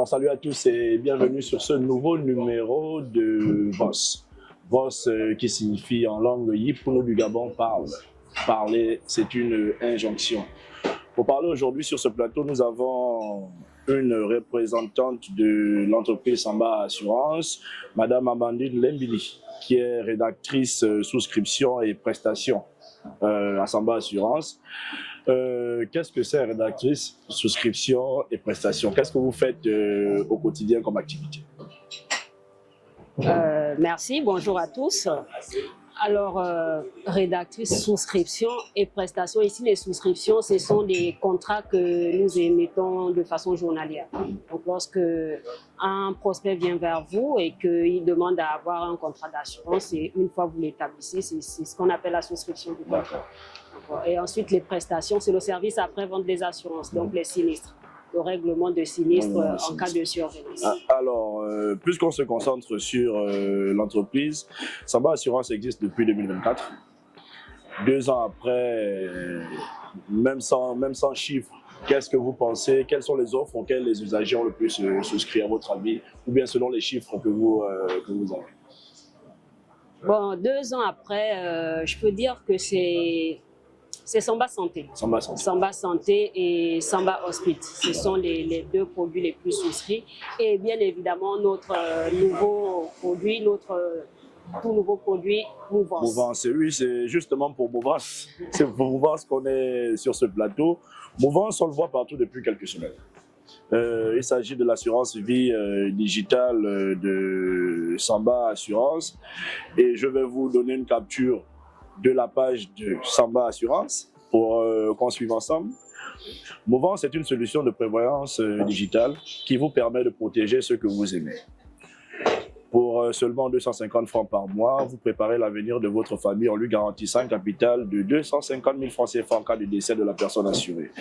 salut à tous et bienvenue sur ce nouveau numéro de VOS. VOS qui signifie en langue Yipouno du Gabon parle. Parler, c'est une injonction. Pour parler aujourd'hui sur ce plateau, nous avons une représentante de l'entreprise Samba Assurance, Madame Amandine Lembili, qui est rédactrice souscription et prestations à Samba Assurance. Qu'est-ce que c'est, rédactrice, souscription et prestations? Qu'est-ce que vous faites au quotidien comme activité? Merci, bonjour à tous. Alors, rédactrice, souscription et prestations. Ici, les souscriptions, ce sont des contrats que nous émettons de façon journalière. Donc, lorsque un prospect vient vers vous et qu'il demande à avoir un contrat d'assurance, et une fois que vous l'établissez, c'est ce qu'on appelle la souscription du contrat. Et ensuite, les prestations, c'est le service après-vente des assurances, donc les sinistres. Le règlement de sinistre en cas de survenance. Alors, puisqu'on se concentre sur l'entreprise, Samba Assurance existe depuis 2024. 2 ans après, même sans chiffres, qu'est-ce que vous pensez? Quelles sont les offres auxquelles les usagers ont le plus souscrit à votre avis? Ou bien selon les chiffres que vous avez? Bon, 2 ans après, je peux dire que c'est Samba Santé. Samba Santé. Samba Santé et Samba Hospice. Ce sont les 2 produits les plus souscrits. Et bien évidemment, notre tout nouveau produit, Mouvance. Mouvance, oui, c'est justement pour Mouvance. C'est pour Mouvance qu'on est sur ce plateau. Mouvance, on le voit partout depuis quelques semaines. Il s'agit de l'assurance vie digitale de Samba Assurance. Et je vais vous donner une capture de la page de Samba Assurance pour qu'on suive ensemble. Mouvance est une solution de prévoyance digitale qui vous permet de protéger ceux que vous aimez. Pour seulement 250 francs par mois, vous préparez l'avenir de votre famille en lui garantissant un capital de 250 000 francs CFA en cas de décès de la personne assurée.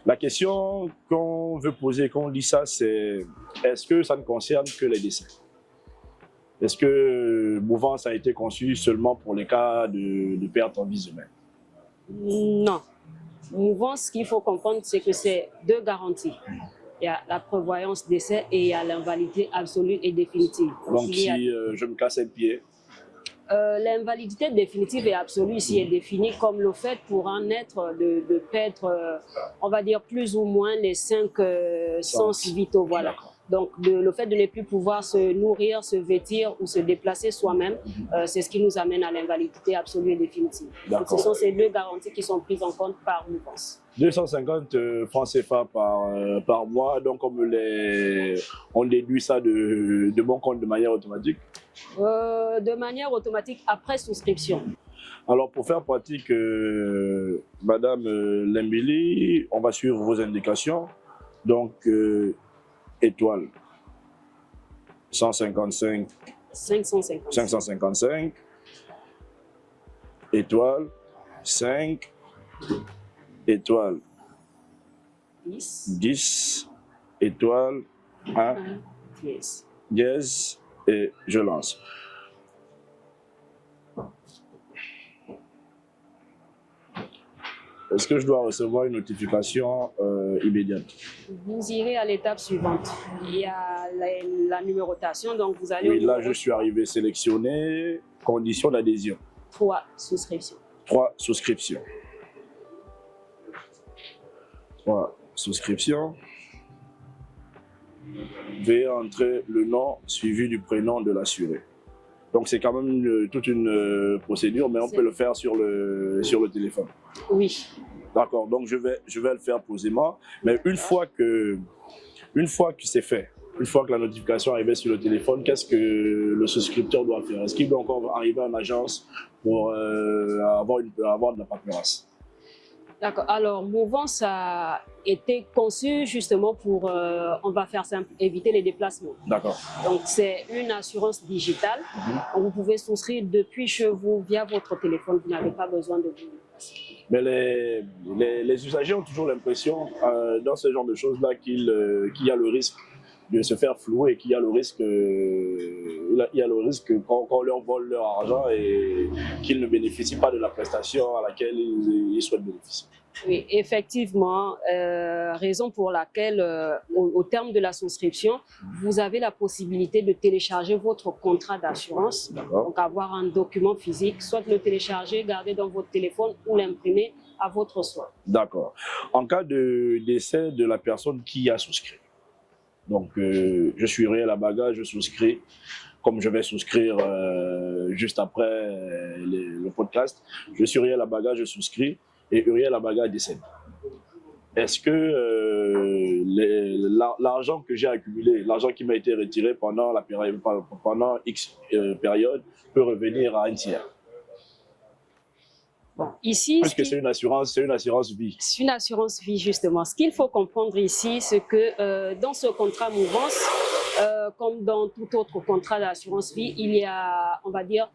La question qu'on veut poser quand on lit ça, c'est est-ce que ça ne concerne que les décès? Est-ce que Mouvance a été conçu seulement pour les cas de perte en vie humaine? Non. Mouvance, ce qu'il faut comprendre, c'est que c'est 2 garanties. Il y a la prévoyance décès et il y a l'invalidité absolue et définitive. Donc si je me casse un pied? L'invalidité définitive et absolue ici est définie comme le fait pour un être de perdre, on va dire, plus ou moins les 5 sens vitaux. Voilà. Donc, le fait de ne plus pouvoir se nourrir, se vêtir ou se déplacer soi-même, c'est ce qui nous amène à l'invalidité absolue et définitive. Donc, ce sont ces 2 garanties qui sont prises en compte par Mouvance. 250 francs CFA par mois, donc on déduit ça de mon compte de manière automatique? De manière automatique après souscription. Alors, pour faire pratique, Madame Lembili, on va suivre vos indications. Donc, étoile 155 555 étoile 5 étoile 10 étoile 1 dièse et je lance. Est-ce que je dois recevoir une notification immédiate? Vous irez à l'étape suivante. Il y a la numérotation, donc vous allez... Oui, là je suis arrivé sélectionné, conditions d'adhésion. 3 souscriptions. 3 souscriptions. 3 souscriptions. Veuillez entrer le nom suivi du prénom de l'assuré. Donc c'est quand même toute une procédure, mais on peut le faire sur le téléphone. Oui. D'accord, donc je vais le faire posément. Mais une fois que c'est fait, une fois que la notification est arrivée sur le téléphone, qu'est-ce que le souscripteur doit faire? Est-ce qu'il doit encore arriver en agence pour avoir de la paperasse? D'accord. Alors, Mouvance a été conçu justement pour, on va faire simple, éviter les déplacements. D'accord. Donc, c'est une assurance digitale. Vous pouvez souscrire depuis chez vous via votre téléphone. Vous n'avez pas besoin de vous déplacer. Mais les usagers ont toujours l'impression, dans ce genre de choses-là, qu'il y a le risque de se faire flouer, qu'il y a le risque, il y a le risque qu'on leur vole leur argent et qu'ils ne bénéficient pas de la prestation à laquelle ils souhaitent bénéficier. Oui, effectivement, raison pour laquelle, au terme de la souscription, vous avez la possibilité de télécharger votre contrat d'assurance, donc avoir un document physique, soit le télécharger, garder dans votre téléphone ou l'imprimer à votre soin. D'accord. En cas de décès de la personne qui a souscrit, donc je suis Uriel Abaga, je souscris, comme je vais souscrire juste après le podcast, je suis Uriel Abaga, je souscris, et Uriel Abaga décède. Est-ce que l'argent que j'ai accumulé, l'argent qui m'a été retiré pendant X période, peut revenir à un tiers? Bon, ici, parce que c'est une assurance vie. C'est une assurance vie, justement. Ce qu'il faut comprendre ici, c'est que dans ce contrat mouvance, comme dans tout autre contrat d'assurance vie, il y a, on va dire,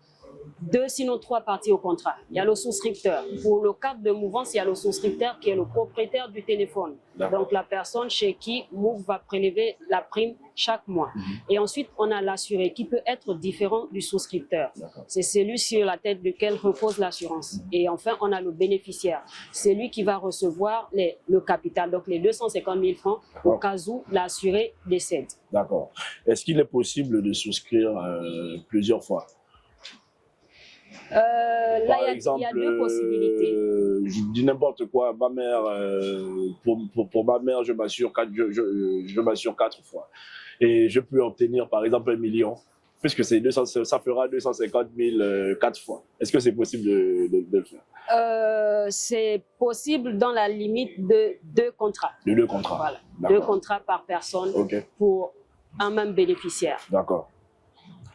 2 sinon 3 parties au contrat. Il y a le souscripteur. Pour le cadre de mouvance, il y a le souscripteur qui est le propriétaire du téléphone. Donc la personne chez qui Move va prélever la prime chaque mois. Et ensuite, on a l'assuré qui peut être différent du souscripteur. C'est celui sur la tête duquel repose l'assurance. Et enfin, on a le bénéficiaire. C'est lui qui va recevoir le capital, donc les 250 000 francs au cas où l'assuré décède. D'accord. Est-ce qu'il est possible de souscrire plusieurs fois? Là, il y a 2 possibilités. Je dis n'importe quoi. Ma mère, pour ma mère, je m'assure 4 fois. Et je peux obtenir, par exemple, 1 million, puisque ça fera 250 000 4 fois. Est-ce que c'est possible de le faire? C'est possible dans la limite de 2 contrats. De 2 contrats. Voilà. 2 contrats par personne pour un même bénéficiaire. D'accord.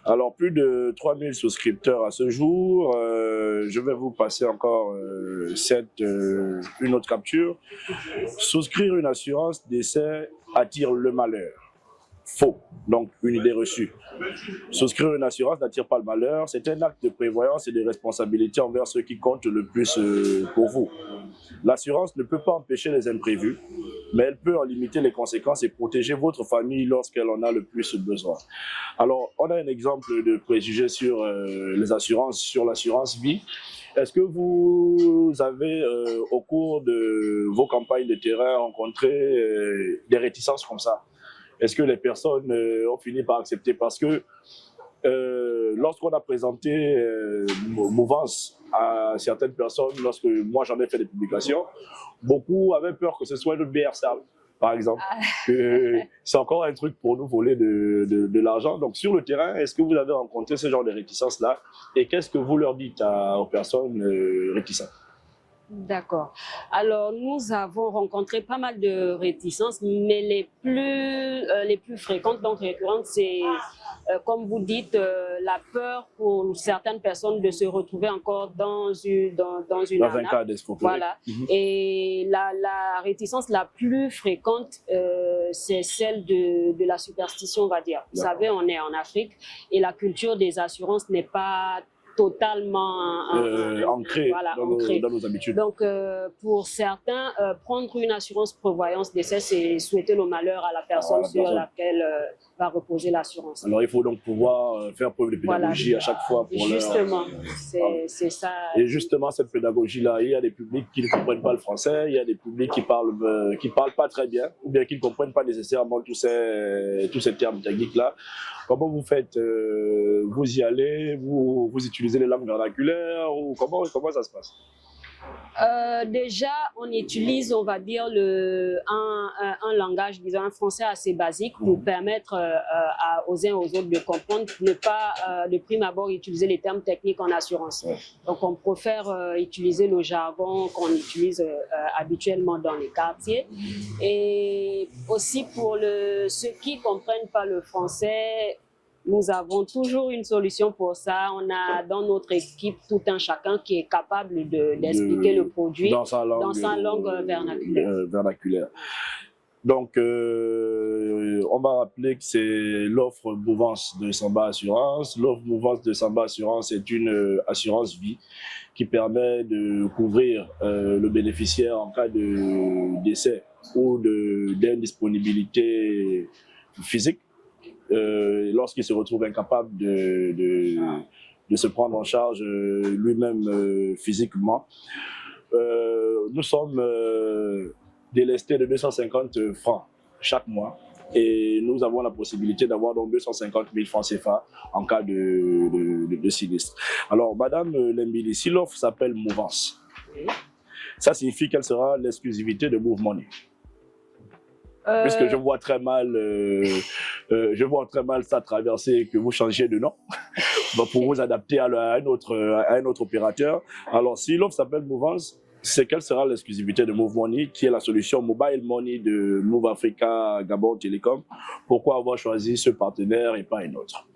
Alors, plus de 3000 souscripteurs à ce jour. Je vais vous passer encore une autre capture. Souscrire une assurance décès attire le malheur. Faux. Donc, une idée reçue. Souscrire une assurance n'attire pas le malheur. C'est un acte de prévoyance et de responsabilité envers ceux qui comptent le plus pour vous. L'assurance ne peut pas empêcher les imprévus, mais elle peut en limiter les conséquences et protéger votre famille lorsqu'elle en a le plus besoin. Alors, on a un exemple de préjugé sur les assurances, sur l'assurance vie. Est-ce que vous avez, au cours de vos campagnes de terrain, rencontré des réticences comme ça? Est-ce que les personnes ont fini par accepter? Parce que lorsqu'on a présenté Mouvance à certaines personnes, lorsque moi j'en ai fait des publications, beaucoup avaient peur que ce soit le BRSA, par exemple. C'est encore un truc pour nous voler de l'argent. Donc sur le terrain, est-ce que vous avez rencontré ce genre de réticences-là? Et qu'est-ce que vous leur dites aux personnes réticentes? D'accord. Alors, nous avons rencontré pas mal de réticences, mais les plus fréquentes, donc récurrentes, c'est, comme vous dites, la peur pour certaines personnes de se retrouver encore dans une un cas d'escroquerie. Voilà. Et la réticence la plus fréquente, c'est celle de la superstition, on va dire. Vous savez, on est en Afrique et la culture des assurances n'est pas totalement ancré dans nos habitudes. Donc, pour certains, prendre une assurance prévoyance décès, c'est souhaiter le malheur à la personne sur laquelle va reposer l'assurance. Alors, il faut donc pouvoir faire preuve de pédagogie à chaque fois. Justement, c'est ça. Et justement, cette pédagogie-là, il y a des publics qui ne comprennent pas le français, il y a des publics qui parlent pas très bien, ou bien qui ne comprennent pas nécessairement tous ces termes techniques-là. Comment vous faites? Vous y allez, vous utilisez les langues vernaculaires, ou comment ça se passe? Déjà, on utilise, on va dire, un langage, disons, un français assez basique pour permettre aux uns et aux autres de comprendre, ne pas de prime abord utiliser les termes techniques en assurance. Donc, on préfère utiliser le jargon qu'on utilise habituellement dans les quartiers. Et aussi pour ceux qui ne comprennent pas le français, nous avons toujours une solution pour ça. On a dans notre équipe tout un chacun qui est capable d'expliquer le produit dans sa langue vernaculaire. Donc, on va rappeler que c'est l'offre Mouvance de Samba Assurance. L'offre Mouvance de Samba Assurance est une assurance vie qui permet de couvrir le bénéficiaire en cas de décès ou d'indisponibilité physique. lorsqu'il se retrouve incapable de se prendre en charge lui-même physiquement. Nous sommes délestés de 250 francs chaque mois et nous avons la possibilité d'avoir donc 250 000 francs CFA en cas de sinistre. Alors, Madame Lembili, si l'offre s'appelle Mouvance, ça signifie qu'elle sera l'exclusivité de Move Money. Puisque je vois très mal ça traverser que vous changez de nom pour vous adapter à un autre opérateur. Alors, si l'offre s'appelle Mouvance, c'est quelle sera l'exclusivité de Move Money, qui est la solution mobile money de Move Africa Gabon Télécom. Pourquoi avoir choisi ce partenaire et pas un autre?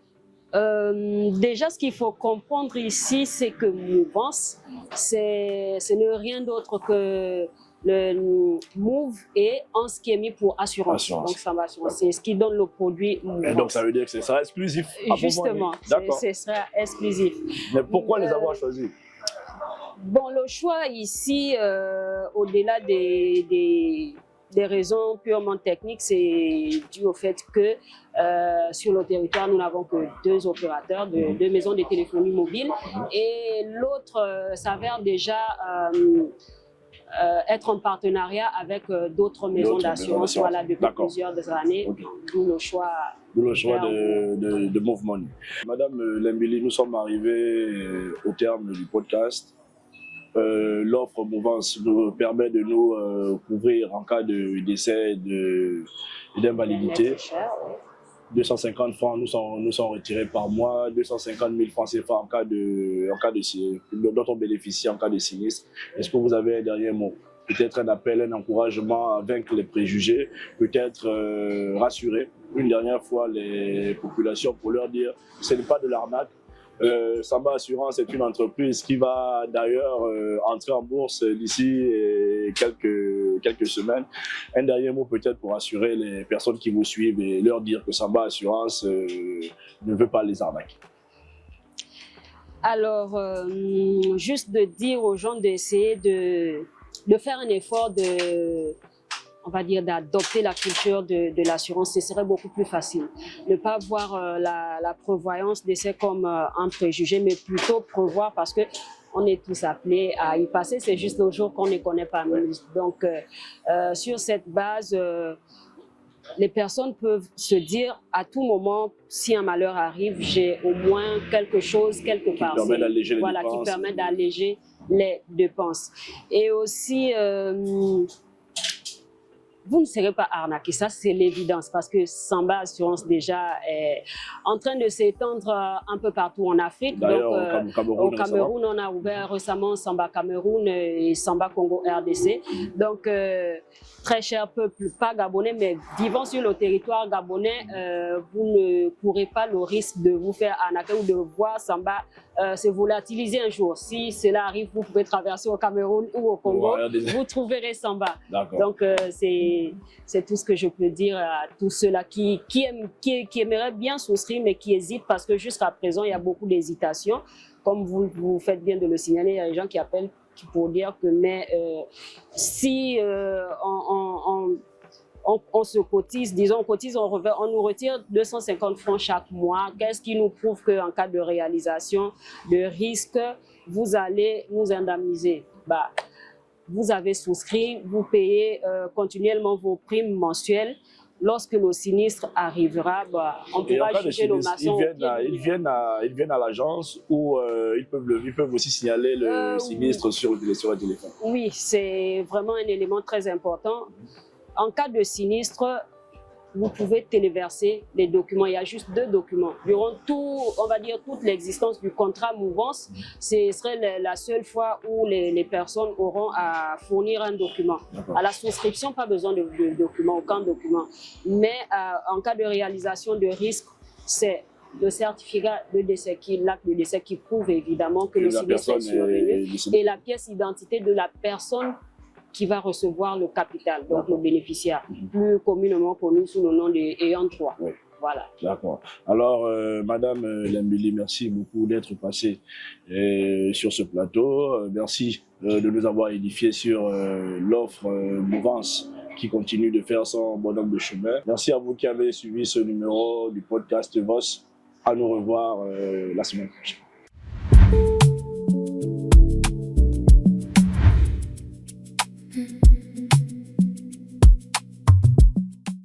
Déjà, ce qu'il faut comprendre ici, c'est que Mouvance, ce n'est rien d'autre que le Move et en ce qui est mis pour assurance. Donc, ça va assurer. C'est ce qui donne le produit Mouvance. Donc, ça veut dire que ce sera exclusif. Justement, ce sera exclusif. Mais pourquoi les avoir choisis? Bon, le choix ici, au-delà des raisons purement techniques, c'est dû au fait que sur le territoire, nous n'avons que 2 opérateurs, deux maisons de téléphonie mobile, et l'autre s'avère déjà être en partenariat avec d'autres maisons d'assurance depuis plusieurs années. D'où le choix. De Move Money. Madame Lembili, nous sommes arrivés au terme du podcast. L'offre Mouvance nous permet de nous couvrir en cas de décès et d'invalidité. 250 francs nous sont retirés par mois, 250 000 francs CFA dont on bénéficie en cas de sinistre. Est-ce que vous avez un dernier mot? Peut-être un appel, un encouragement à vaincre les préjugés, peut-être rassurer une dernière fois les populations pour leur dire que ce n'est pas de l'arnaque. Samba Assurance est une entreprise qui va d'ailleurs entrer en bourse d'ici quelques semaines. Un dernier mot peut-être pour assurer les personnes qui vous suivent et leur dire que Samba Assurance ne veut pas les arnaquer. Alors, juste de dire aux gens d'essayer de faire un effort on va dire, d'adopter la culture de l'assurance, ce serait beaucoup plus facile. Ne pas voir la prévoyance d'essai comme un préjugé, mais plutôt prévoir parce que on est tous appelés à y passer. C'est juste le jour qu'on ne connaît pas. Donc, sur cette base, les personnes peuvent se dire à tout moment, si un malheur arrive, j'ai au moins quelque chose quelque part. Qui permet d'alléger les dépenses. Qui permet d'alléger les dépenses. Et aussi, vous ne serez pas arnaqué, ça c'est l'évidence, parce que Samba Assurance déjà est en train de s'étendre un peu partout en Afrique. D'ailleurs, au Cameroun, on a ouvert récemment Samba Cameroun et Samba Congo RDC. Donc, très cher peuple, pas gabonais, mais vivant sur le territoire gabonais, vous ne courez pas le risque de vous faire arnaquer ou de voir Samba se volatiliser un jour. Si cela arrive, vous pouvez traverser au Cameroun ou au Congo, vous trouverez Samba. Donc, c'est tout ce que je peux dire à tous ceux-là qui aimeraient bien souscrire, mais qui hésitent parce que jusqu'à présent, il y a beaucoup d'hésitation. Comme vous faites bien de le signaler, il y a des gens qui appellent pour dire que si on se cotise, disons on cotise, on nous retire 250 francs chaque mois. Qu'est-ce qui nous prouve qu'en cas de réalisation de risque, vous allez nous indemniser? Vous avez souscrit, vous payez continuellement vos primes mensuelles. Lorsque le sinistre arrivera, on pourra juger le maçon. Ils viennent à l'agence ou ils peuvent aussi signaler le sinistre sur le téléphone. Oui, c'est vraiment un élément très important. En cas de sinistre, vous pouvez téléverser les documents. Il y a juste 2 documents. Durant on va dire toute l'existence du contrat Mouvance, ce serait la seule fois où les personnes auront à fournir un document. À la souscription, pas besoin de document, aucun document. Mais en cas de réalisation de risque, c'est le certificat de décès, l'acte de décès qui prouve évidemment que le sinistre est survenu, et la pièce d'identité de la personne qui va recevoir le capital, donc le bénéficiaire, plus communément connu sous le nom d'ayant droit. Oui. Voilà. D'accord. Alors, Madame Lembili, merci beaucoup d'être passée sur ce plateau. Merci de nous avoir édifié sur l'offre Mouvance qui continue de faire son bonhomme de chemin. Merci à vous qui avez suivi ce numéro du podcast VOS. À nous revoir la semaine prochaine.